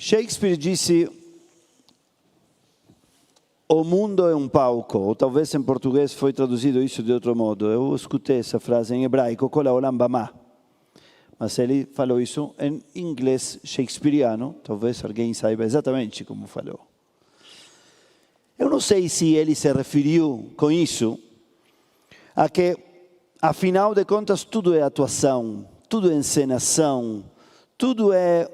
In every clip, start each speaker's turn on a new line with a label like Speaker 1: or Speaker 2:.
Speaker 1: Shakespeare disse: o mundo é um palco, ou talvez em português foi traduzido isso de outro modo. Eu escutei essa frase em hebraico, kola olam bama. Mas ele falou isso em inglês shakespeariano, talvez alguém saiba exatamente como falou. Eu não sei se ele se referiu com isso a que, afinal de contas, tudo é atuação, tudo é encenação, tudo é,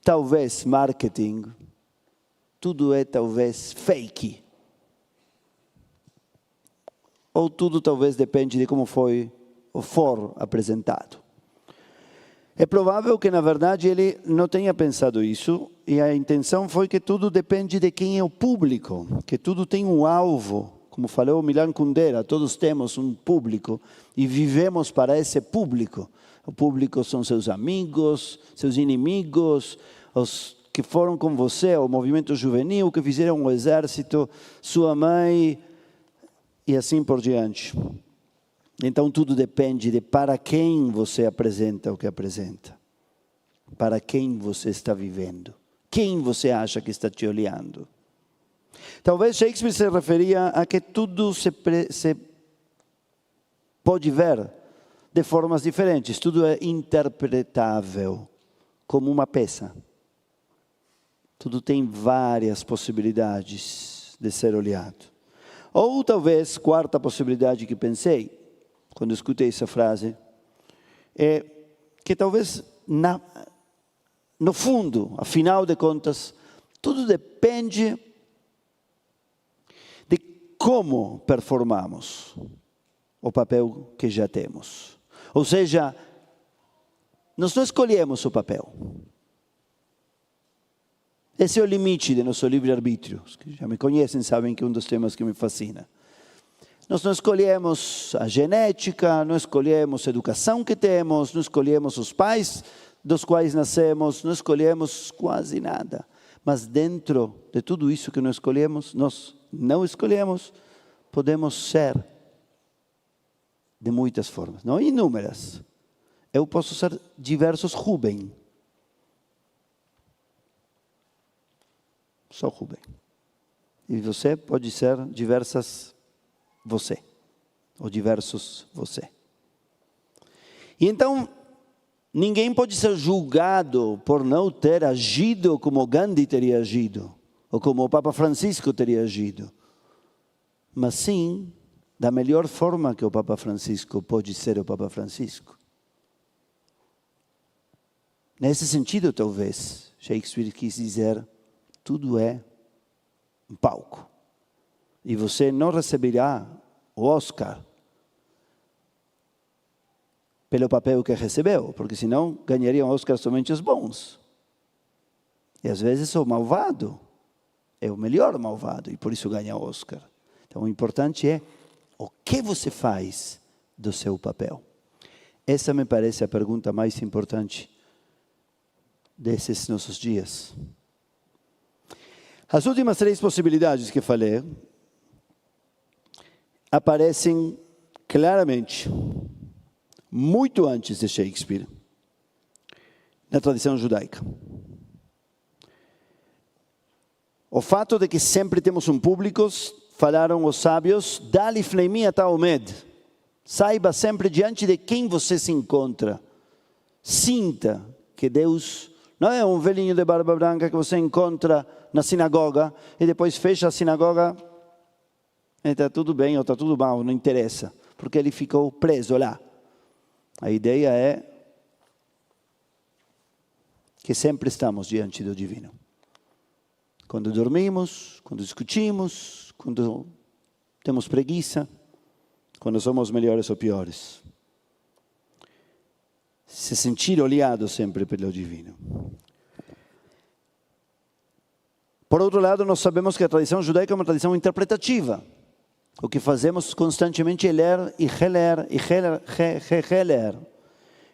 Speaker 1: talvez, marketing, tudo é, talvez, fake. Ou tudo, talvez, depende de como foi ou for apresentado. É provável que, na verdade, ele não tenha pensado isso, e a intenção foi que tudo depende de quem é o público, que tudo tem um alvo. Como falou Milan Kundera, todos temos um público e vivemos para esse público. O público são seus amigos, seus inimigos, os que foram com você, o movimento juvenil, que fizeram o exército, sua mãe e assim por diante. Então tudo depende de para quem você apresenta o que apresenta. Para quem você está vivendo. Quem você acha que está te olhando. Talvez Shakespeare se referia a que tudo se pode ver de formas diferentes. Tudo é interpretável como uma peça. Tudo tem várias possibilidades de ser olhado. Ou talvez, quarta possibilidade que pensei, quando escutei essa frase, é que talvez, no fundo, afinal de contas, tudo depende de como performamos o papel que já temos. Ou seja, nós não escolhemos o papel. Esse é o limite do nosso livre-arbítrio. Os que já me conhecem sabem que é um dos temas que me fascina. Nós não escolhemos a genética, não escolhemos a educação que temos, não escolhemos os pais dos quais nascemos, não escolhemos quase nada. Mas dentro de tudo isso que nós não escolhemos, podemos ser de muitas formas, não inúmeras. Eu posso ser diversos Rubem. Só Rubem. E você pode ser diversas você, ou diversos você. E então, ninguém pode ser julgado por não ter agido como Gandhi teria agido, ou como o Papa Francisco teria agido. Mas sim, da melhor forma que o Papa Francisco pode ser o Papa Francisco. Nesse sentido, talvez, Shakespeare quis dizer, tudo é um palco. E você não receberá o Oscar pelo papel que recebeu, porque senão ganhariam Oscar somente os bons. E às vezes o malvado é o melhor malvado, e por isso ganha Oscar. Então o importante é o que você faz do seu papel. Essa me parece a pergunta mais importante desses nossos dias. As últimas três possibilidades que falei aparecem claramente, muito antes de Shakespeare, na tradição judaica. O fato de que sempre temos um público, falaram os sábios, Dali fleimi ata omed. Saiba sempre diante de quem você se encontra. Sinta que Deus não é um velhinho de barba branca que você encontra na sinagoga e depois fecha a sinagoga e está tudo bem ou está tudo mal, não interessa, porque ele ficou preso lá. A ideia é que sempre estamos diante do divino. Quando dormimos, quando discutimos, quando temos preguiça, quando somos melhores ou piores. Se sentir olhado sempre pelo divino. Por outro lado, nós sabemos que a tradição judaica é uma tradição interpretativa. O que fazemos constantemente é ler e reler e reler.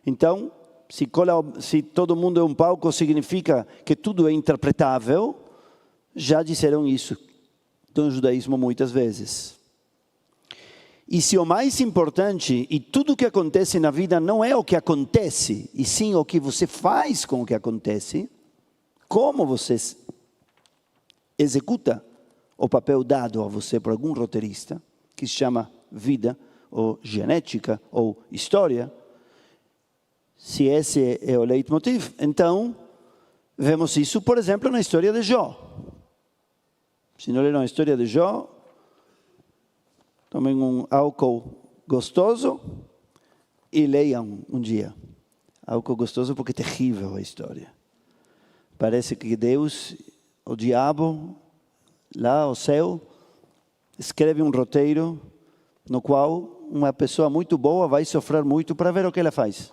Speaker 1: Então, se todo mundo é um palco, significa que tudo é interpretável. Já disseram isso no judaísmo muitas vezes. E se o mais importante e tudo o que acontece na vida não é o que acontece, e sim o que você faz com o que acontece, como você executa o papel dado a você por algum roteirista, que se chama vida, ou genética, ou história, se esse é o leitmotiv, então vemos isso, por exemplo, na história de Jó. Se não leram a história de Jó, tomem um álcool gostoso e leiam um dia. Álcool gostoso porque é terrível a história. Parece que Deus, o diabo, lá ao céu, escreve um roteiro no qual uma pessoa muito boa vai sofrer muito para ver o que ela faz.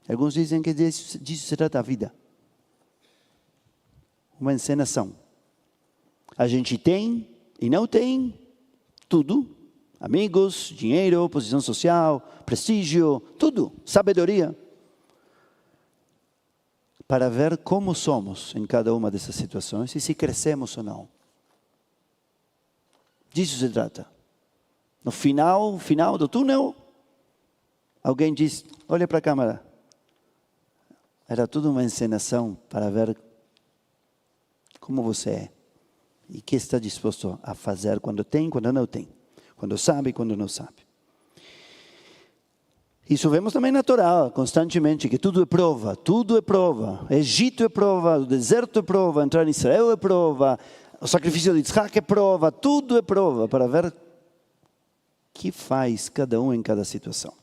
Speaker 1: Alguns dizem que disso se trata a vida. Uma encenação. A gente tem e não tem tudo. Amigos, dinheiro, posição social, prestígio, tudo. Sabedoria. Para ver como somos em cada uma dessas situações e se crescemos ou não. Disso se trata. No final do túnel, alguém diz, olha para a câmera. Era tudo uma encenação para ver como você é. E o que está disposto a fazer quando tem, quando não tem. Quando sabe, quando não sabe. Isso vemos também na Torá, constantemente, que tudo é prova, tudo é prova. Egito é prova, o deserto é prova, entrar em Israel é prova, o sacrifício de Isaac é prova, tudo é prova, para ver o que faz cada um em cada situação.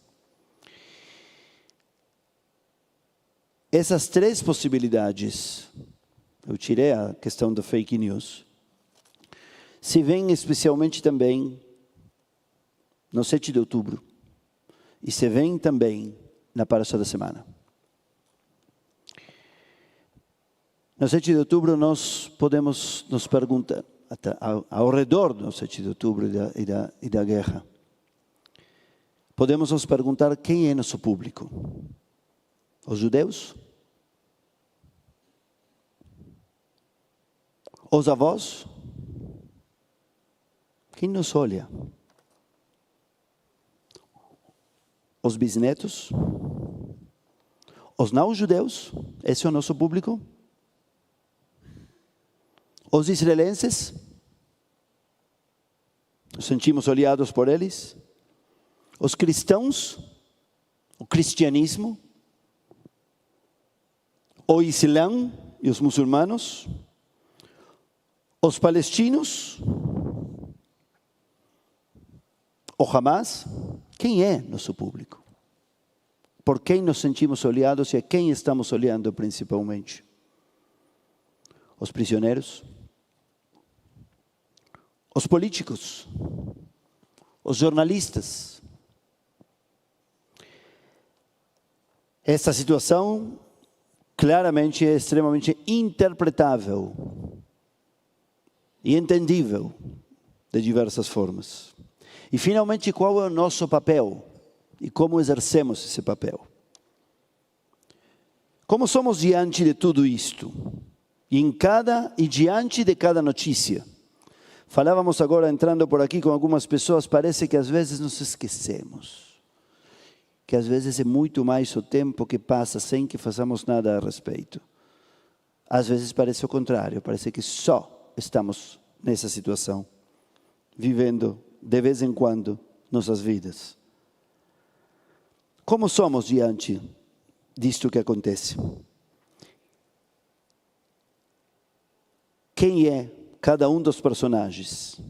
Speaker 1: Essas três possibilidades, eu tirei a questão do fake news, se vêm especialmente também no 7 de outubro. E se vem também na Parashá da semana. No 7 de outubro nós podemos nos perguntar, ao redor do 7 de outubro e da guerra, podemos nos perguntar quem é nosso público? Os judeus? Os avós? Quem nos olha? Os bisnetos, os não-judeus, esse é o nosso público. Os israelenses, nos sentimos olhados por eles. Os cristãos, o cristianismo, o Islã e os muçulmanos, os palestinos, o Hamas. Quem é nosso público? Por quem nos sentimos olhados e a quem estamos olhando principalmente? Os prisioneiros? Os políticos? Os jornalistas? Esta situação claramente é extremamente interpretável e entendível de diversas formas. E, finalmente, qual é o nosso papel? E como exercemos esse papel? Como somos diante de tudo isto? E diante de cada notícia? Falávamos agora, entrando por aqui com algumas pessoas, parece que às vezes nos esquecemos. Que às vezes é muito mais o tempo que passa sem que façamos nada a respeito. Às vezes parece o contrário, parece que só estamos nessa situação, vivendo de vez em quando nossas vidas. Como somos diante disto que acontece? Quem é cada um dos personagens?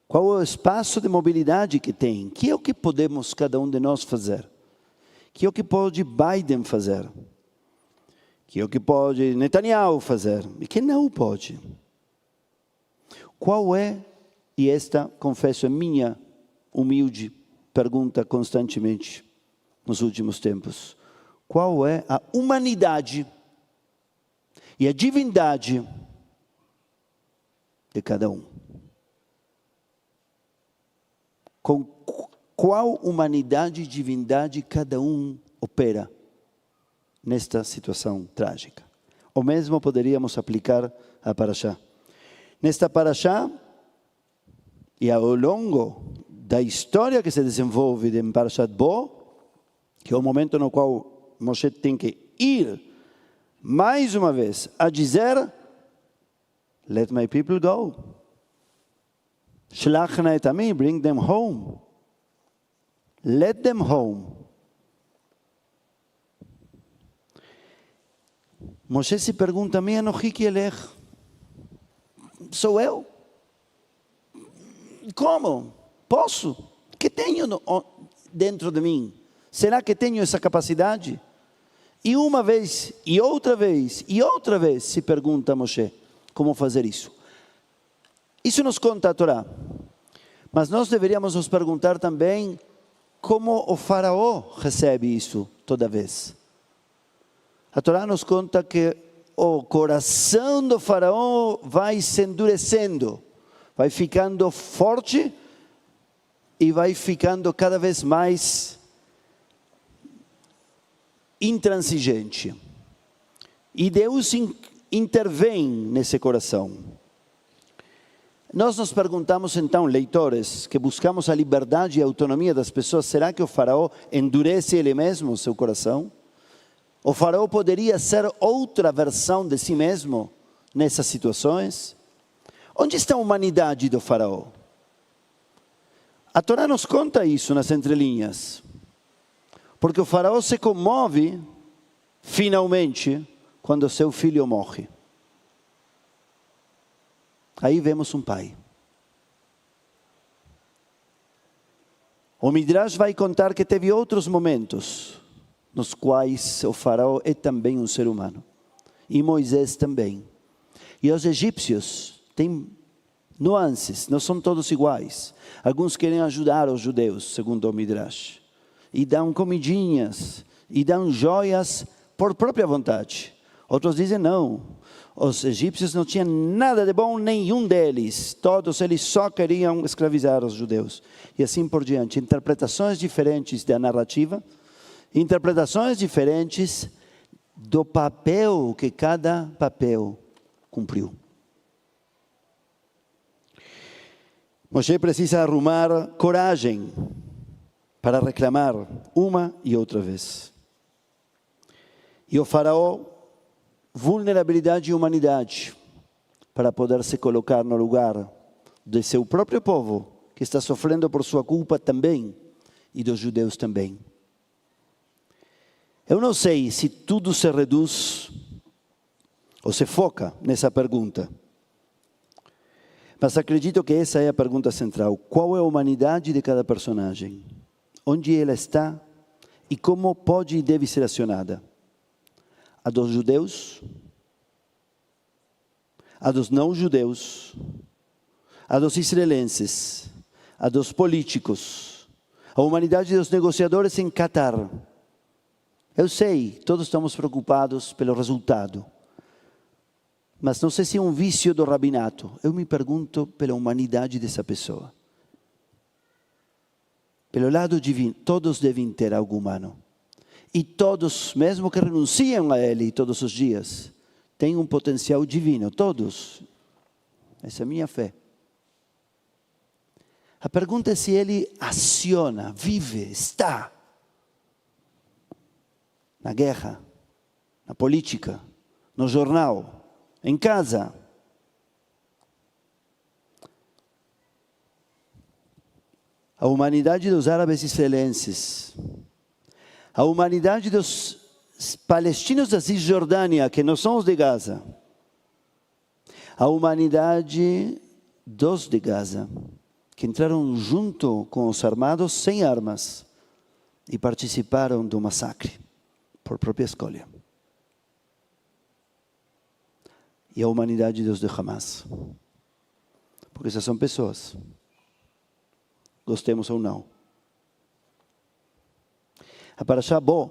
Speaker 1: Qual é o espaço de mobilidade que tem? Que é o que podemos cada um de nós fazer? Que é o que pode Biden fazer? Que é o que pode Netanyahu fazer? E que não pode? Qual é, e esta, confesso, é minha humilde pergunta constantemente nos últimos tempos, qual é a humanidade e a divindade de cada um? Com qual humanidade e divindade cada um opera nesta situação trágica? O mesmo poderíamos aplicar a Parashá. Nesta Parashá, E ao longo da história que se desenvolve em Parashat Bo, que é o momento no qual Moshe tem que ir, mais uma vez, a dizer: Let my people go. Shlach na et ami, bring them home. Let them home. Moshe se pergunta: Mi anochi ki elech? Sou eu? Como? Posso? O que tenho dentro de mim? Será que tenho essa capacidade? E uma vez, e outra vez, e outra vez se pergunta Moshe como fazer isso. Isso nos conta a Torá. Mas nós deveríamos nos perguntar também como o faraó recebe isso toda vez. A Torá nos conta que o coração do faraó vai se endurecendo, vai ficando forte e vai ficando cada vez mais intransigente. E Deus intervém nesse coração. Nós nos perguntamos então, leitores, que buscamos a liberdade e a autonomia das pessoas, será que o faraó endurece ele mesmo o seu coração? O faraó poderia ser outra versão de si mesmo nessas situações? Onde está a humanidade do faraó? A Torá nos conta isso nas entrelinhas. Porque o faraó se comove, finalmente, quando seu filho morre. Aí vemos um pai. O Midrash vai contar que teve outros momentos nos quais o faraó é também um ser humano. E Moisés também. E os egípcios têm nuances, não são todos iguais. Alguns querem ajudar os judeus, segundo o Midrash. E dão comidinhas, e dão joias por própria vontade. Outros dizem não. Os egípcios não tinham nada de bom, nenhum deles. Todos eles só queriam escravizar os judeus. E assim por diante. Interpretações diferentes da narrativa. Interpretações diferentes do papel que cada papel cumpriu. Moshe precisa arrumar coragem para reclamar uma e outra vez. E o faraó, vulnerabilidade e humanidade, para poder se colocar no lugar de seu próprio povo, que está sofrendo por sua culpa também, e dos judeus também. Eu não sei se tudo se reduz ou se foca nessa pergunta. Mas acredito que essa é a pergunta central. Qual é a humanidade de cada personagem? Onde ela está e como pode e deve ser acionada? A dos judeus, a dos não-judeus, a dos israelenses, a dos políticos, a humanidade dos negociadores em Catar. Eu sei, todos estamos preocupados pelo resultado. Mas não sei se é um vício do rabinato. Eu me pergunto pela humanidade dessa pessoa. Pelo lado divino, todos devem ter algo humano. E todos, mesmo que renunciem a ele todos os dias, têm um potencial divino. Todos. Essa é a minha fé. A pergunta é se ele aciona, vive, está na guerra, na política, no jornal, em casa. A humanidade dos árabes israelenses, a humanidade dos palestinos da Cisjordânia, que não são os de Gaza, a humanidade dos de Gaza, que entraram junto com os armados sem armas e participaram do massacre por própria escolha. E a humanidade dos de Hamas. Porque essas são pessoas. Gostemos ou não. A Parashá Bo.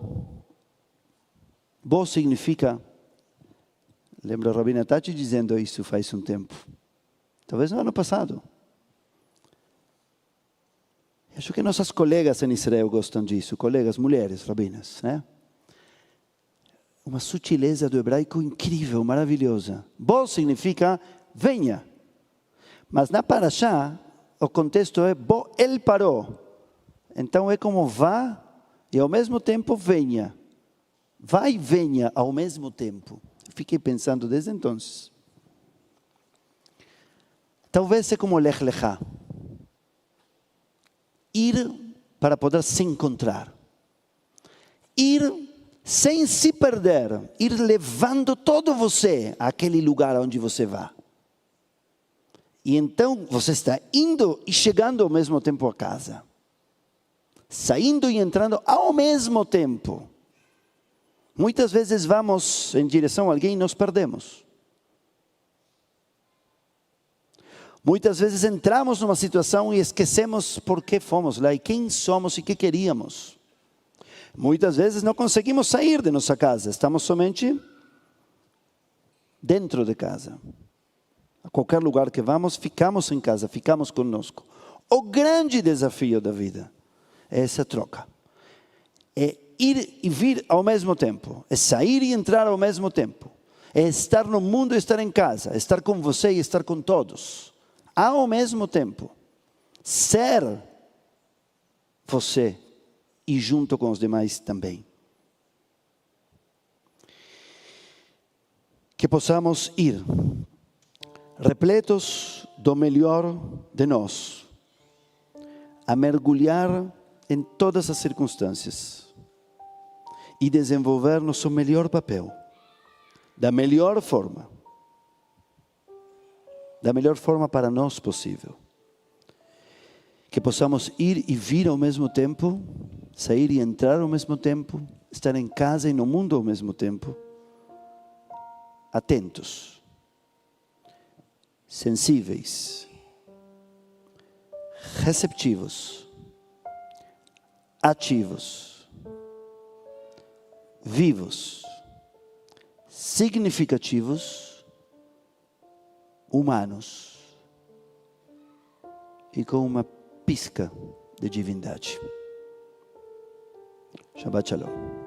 Speaker 1: Bo significa... Lembro a Rabina Tati dizendo isso faz um tempo. Talvez no ano passado. Acho que nossas colegas em Israel gostam disso. Colegas, mulheres, rabinas, né? Uma sutileza do hebraico incrível, maravilhosa. Bo significa venha. Mas na Parashá, o contexto é, bom, ele parou. Então é como vá e ao mesmo tempo venha. Vai e venha ao mesmo tempo. Fiquei pensando desde então. Talvez é como Lech Lechá. Ir para poder se encontrar. Ir sem se perder. Ir levando todo você àquele lugar onde você vai. E então você está indo e chegando ao mesmo tempo a casa. Saindo e entrando ao mesmo tempo. Muitas vezes vamos em direção a alguém e nos perdemos. Muitas vezes entramos numa situação e esquecemos por que fomos lá e quem somos e o que queríamos. Muitas vezes não conseguimos sair de nossa casa, estamos somente dentro de casa. A qualquer lugar que vamos, ficamos em casa, ficamos conosco. O grande desafio da vida é essa troca. É ir e vir ao mesmo tempo. É sair e entrar ao mesmo tempo. É estar no mundo e estar em casa. É estar com você e estar com todos. Ao mesmo tempo. Ser você e junto com os demais também. Que possamos ir repletos do melhor de nós, a mergulhar em todas as circunstâncias e desenvolver nosso melhor papel, da melhor forma para nós possível. Que possamos ir e vir ao mesmo tempo, sair e entrar ao mesmo tempo, estar em casa e no mundo ao mesmo tempo, atentos, sensíveis, receptivos, ativos, vivos, significativos, humanos e com uma pisca de divindade. Shabbat Shalom.